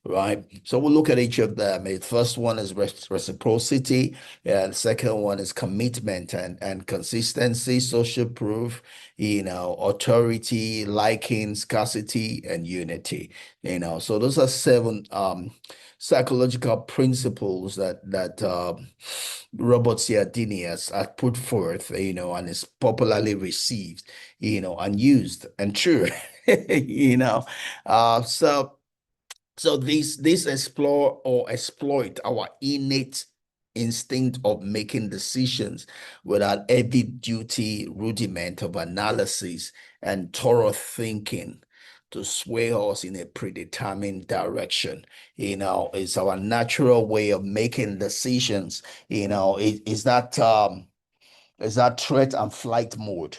right? So we'll look at each of them. The first one is reciprocity. Yeah, the second one is commitment and consistency, social proof, authority, liking, scarcity, and unity. So those are seven psychological principles that Robert Cialdini has put forth, and is popularly received, and used and true, you know. So these explore or exploit our innate instinct of making decisions without heavy duty rudiment of analysis and thorough thinking to sway us in a predetermined direction. It's our natural way of making decisions. Is that threat and flight mode,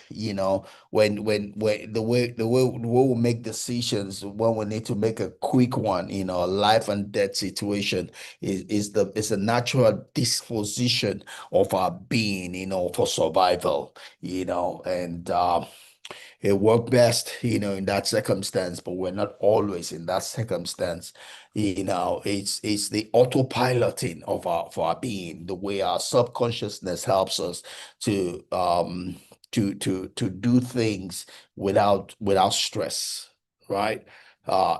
when the way we make decisions when we need to make a quick one, a life and death situation is a natural disposition of our being, for survival, and it worked best, in that circumstance, but we're not always in that circumstance. It's the autopiloting of our being, the way our subconsciousness helps us to do things without stress, right?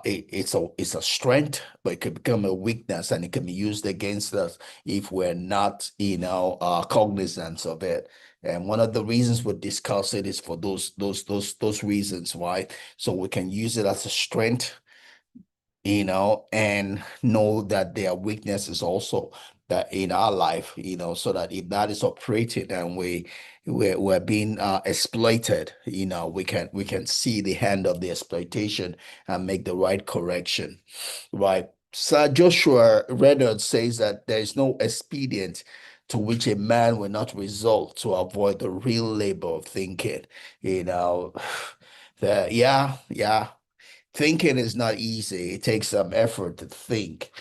It's a strength, but it could become a weakness, and it can be used against us if we're not, cognizant of it. And one of the reasons we discuss it is for those reasons, right? So we can use it as a strength, and know that there are weaknesses also that in our life, so that if that is operating and we're being exploited, we can see the hand of the exploitation and make the right correction, right? Sir Joshua Reynolds says that there is no expedient to which a man will not resort to avoid the real labor of thinking. You know, yeah. Thinking is not easy. It takes some effort to think,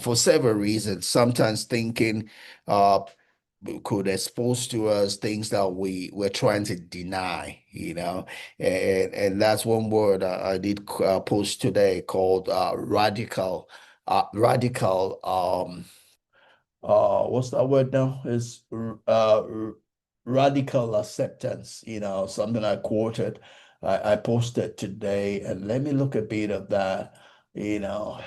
for several reasons. Sometimes thinking could expose to us things that we're trying to deny, and that's one word I did post today called radical. What's that word now? Is radical acceptance, something I quoted. I posted today, and let me look a bit of that, you know,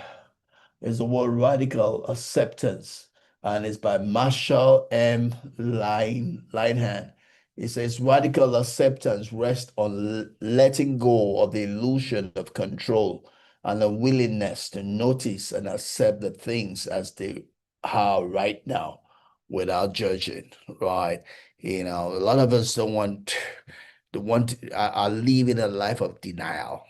is the word radical acceptance, and it's by Marshall M. Linehan. It says radical acceptance rests on letting go of the illusion of control and a willingness to notice and accept the things as they are right now without judging, right? A lot of us are living a life of denial.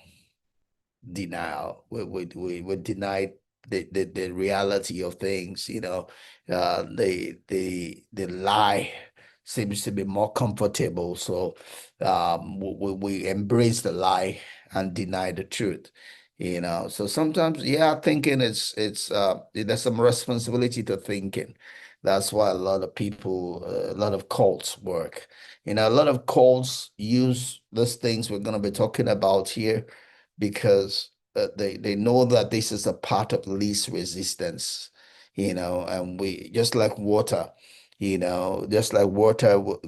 We deny the reality of things, the lie seems to be more comfortable. So we embrace the lie and deny the truth. So sometimes, yeah, thinking there's some responsibility to thinking. That's why a lot of people, a lot of cults work. A lot of cults use those things we're going to be talking about here because they know that this is a part of least resistance, and we just like water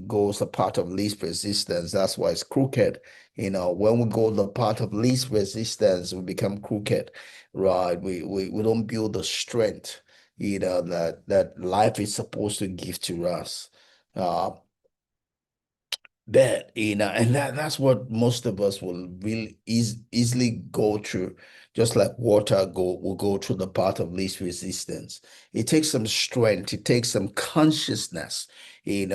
goes a part of least resistance. That's why it's crooked. When we go the part of least resistance, we become crooked, right? We don't build the strength, that life is supposed to give to us. Uh, and that's what most of us will really easily go through, just like water will go through the path of least resistance. It takes some strength, it takes some consciousness, to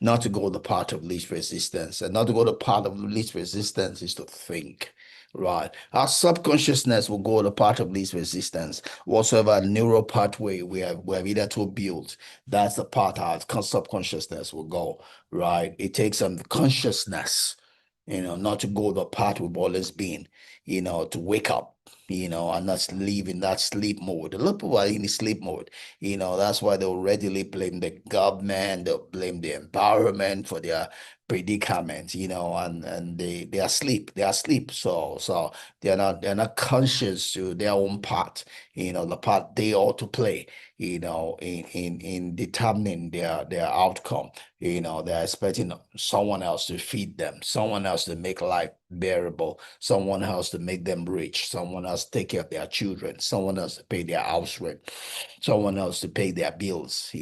not to go the path of least resistance. And not to go the path of least resistance is to think. Right. Our subconsciousness will go the path of least resistance. Whatsoever neural pathway we have either to build, that's the part our subconsciousness will go, right? It takes some consciousness, not to go the path we've always been, to wake up, and not live in that sleep mode. A lot of people are in the sleep mode, that's why they'll readily blame the government, they'll blame the environment for their predicament, and they are asleep. They are asleep. So they're not conscious to their own part, the part they ought to play, in determining their outcome. They're expecting someone else to feed them, someone else to make life bearable, someone else to make them rich, someone else to take care of their children, someone else to pay their house rent, someone else to pay their bills,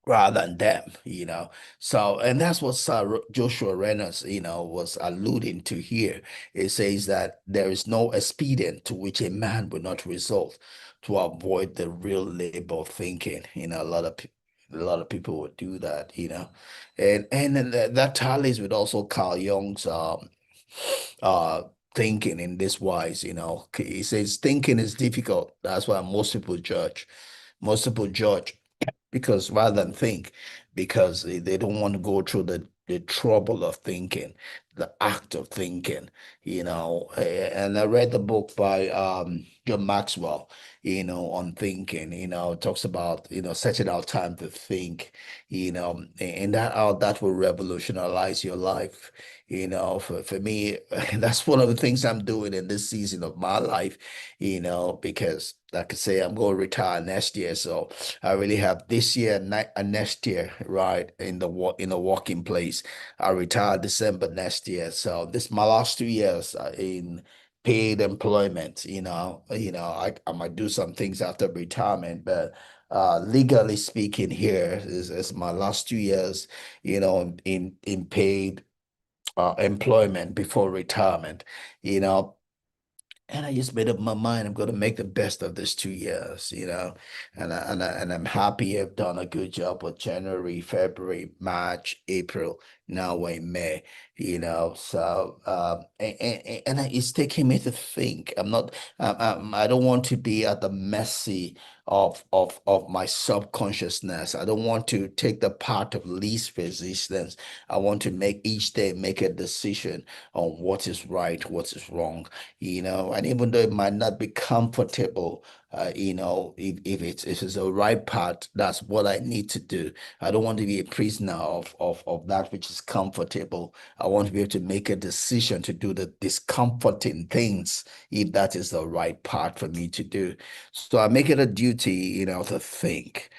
rather than them, So, and that's what Sir Joshua Reynolds, was alluding to here. It says that there is no expedient to which a man will not resort to avoid the real labor of thinking. A lot of people would do that, and that tallies with also Carl Jung's uh thinking in this wise, He says thinking is difficult. That's why most people judge. Most people judge because rather than think, because they don't want to go through the trouble of thinking, the act of thinking, And I read the book by John Maxwell, on thinking, it talks about, setting out time to think, and that how that will revolutionize your life. For me, that's one of the things I'm doing in this season of my life, because like I say, I'm going to retire next year. So I really have this year and next year, right, in a working place. I retire December next year. So this my last 2 years in paid employment. I might do some things after retirement, but legally speaking, here is my last 2 years, in paid employment before retirement. you know. And I just made up my mind I'm going to make the best of this 2 years, and I'm happy I've done a good job with January, February, March, April. Now we're in May, So it's taking me to think. I'm not. I don't want to be at the mercy of my subconsciousness. I don't want to take the path of least resistance. I want to make each day make a decision on what is right, what is wrong, and even though it might not be comfortable, if it's the right path, that's what I need to do. I don't want to be a prisoner of that which is comfortable. I want to be able to make a decision to do the discomforting things if that is the right path for me to do. So I make it a duty, to think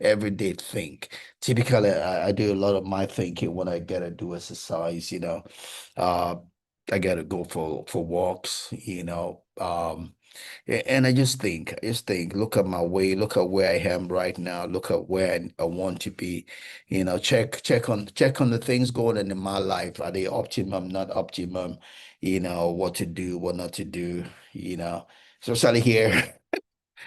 every day. Think. Typically, I do a lot of my thinking when I get to do exercise. Uh, I gotta go for walks, and I just think, look at my way, look at where I am right now, look at where I want to be, check on the things going on in my life. Are they optimum, not optimum? What to do, what not to do, especially here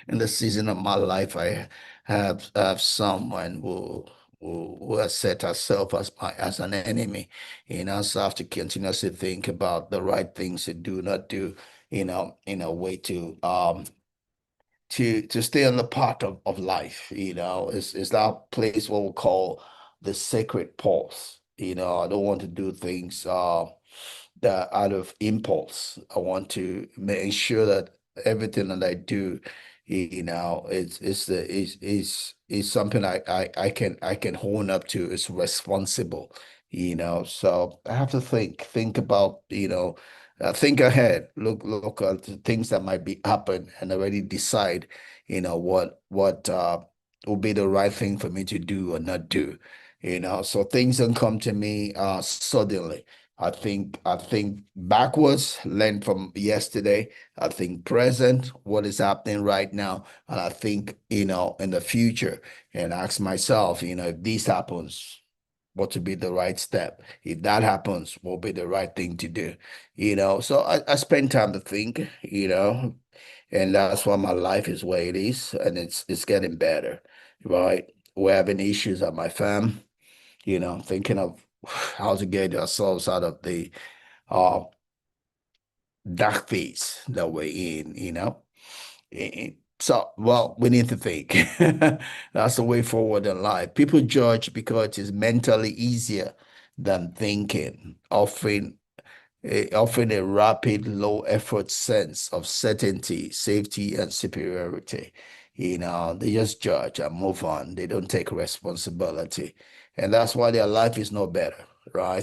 in the season of my life. I have someone who has set herself as an enemy, so I have to continuously think about the right things to do, not do, in a way to stay on the path of life. Is that place what we call the sacred pause. I don't want to do things that out of impulse. I want to make sure that everything that I do, is something I can hone up to. It's responsible, So I have to think about, think ahead, look at the things that might be happen, and already decide, what will be the right thing for me to do or not do. So things don't come to me suddenly. I think backwards, learn from yesterday. I think present, what is happening right now, and I think, in the future, and ask myself, if this happens, what to be the right step? If that happens, what will be the right thing to do? So I spend time to think, and that's why my life is where it is, and it's getting better, right? We're having issues at my farm, thinking of how to get ourselves out of the uh dark phase that we're in, So, well, we need to think. That's the way forward in life. People judge because it is mentally easier than thinking, offering a rapid, low effort sense of certainty, safety, and superiority. They just judge and move on. They don't take responsibility. and that's why their life is no better, right?